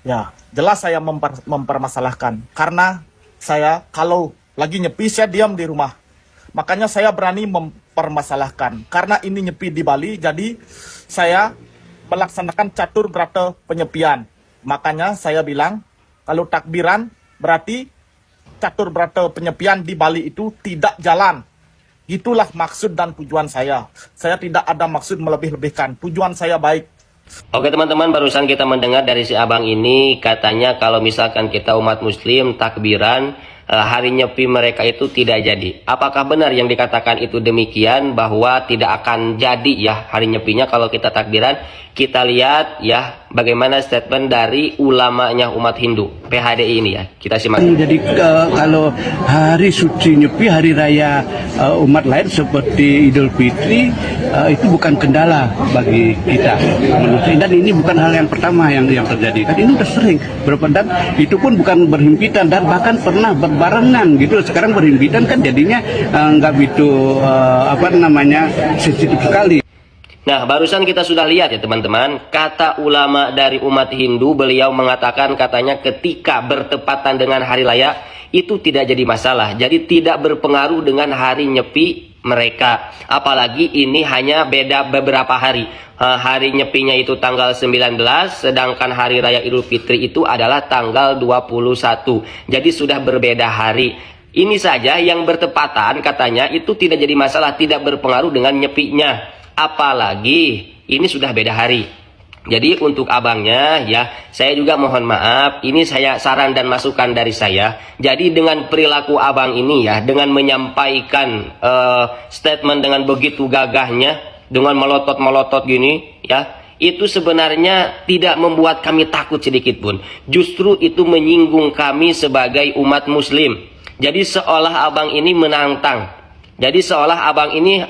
Ya, jelas saya mempermasalahkan. Karena saya kalau lagi nyepi, saya diam di rumah. Makanya saya berani mempermasalahkan. Karena ini nyepi di Bali, jadi saya melaksanakan catur berata penyepian. Makanya saya bilang, kalau takbiran berarti catur berata penyepian di Bali itu tidak jalan. Itulah maksud dan tujuan saya. Saya tidak ada maksud melebih-lebihkan. Tujuan saya baik. Oke teman-teman, barusan kita mendengar dari si abang ini, katanya kalau misalkan kita umat muslim takbiran, hari nyepi mereka itu tidak jadi. Apakah benar yang dikatakan itu demikian, bahwa tidak akan jadi ya hari nyepinya kalau kita takbiran? Kita lihat ya bagaimana statement dari ulamanya umat Hindu, PHDI ini ya. Kita simak. Jadi kalau hari suci nyepi, hari raya umat lain seperti Idul Fitri, itu bukan kendala bagi kita manusia, dan ini bukan hal yang pertama yang terjadi. Dan ini sudah sering dan itu pun bukan berhimpitan, dan bahkan pernah berbarengan gitu. Sekarang berhimpitan kan jadinya nggak begitu sensitif sekali. Nah, barusan kita sudah lihat ya teman-teman, kata ulama dari umat Hindu, beliau mengatakan katanya ketika bertepatan dengan hari raya itu tidak jadi masalah. Jadi tidak berpengaruh dengan hari nyepi mereka. Apalagi ini hanya beda beberapa hari. Hari nyepinya itu tanggal 19, sedangkan hari raya Idul Fitri itu adalah tanggal 21. Jadi sudah berbeda hari. Ini saja yang bertepatan katanya itu tidak jadi masalah, tidak berpengaruh dengan nyepinya. Apalagi ini sudah beda hari. Jadi untuk abangnya ya, saya juga mohon maaf, ini saya saran dan masukan dari saya. Jadi dengan perilaku abang ini ya, dengan menyampaikan statement dengan begitu gagahnya, dengan melotot-melotot gini ya, itu sebenarnya tidak membuat kami takut sedikit pun. Justru itu menyinggung kami sebagai umat muslim. Jadi seolah abang ini menantang. Jadi seolah abang ini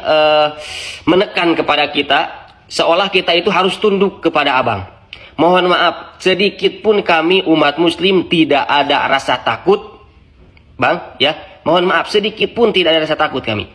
menekan kepada kita, seolah kita itu harus tunduk kepada abang. Mohon maaf, sedikit pun kami umat muslim tidak ada rasa takut, bang, ya. Mohon maaf, sedikit pun tidak ada rasa takut kami.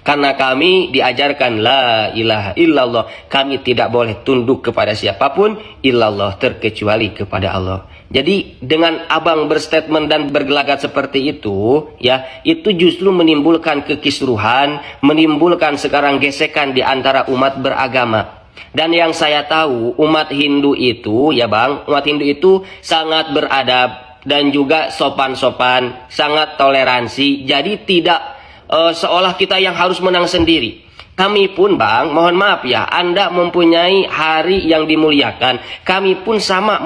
Karena kami diajarkan la ilaha illallah, kami tidak boleh tunduk kepada siapapun illallah, terkecuali kepada Allah. Jadi dengan abang berstatement dan bergelagat seperti itu ya, itu justru menimbulkan kekisruhan, menimbulkan sekarang gesekan di antara umat beragama. Dan yang saya tahu umat Hindu itu ya bang, umat Hindu itu sangat beradab dan juga sopan-sopan, sangat toleransi. Jadi tidak seolah kita yang harus menang sendiri. Kami pun bang, mohon maaf ya, Anda mempunyai hari yang dimuliakan, kami pun sama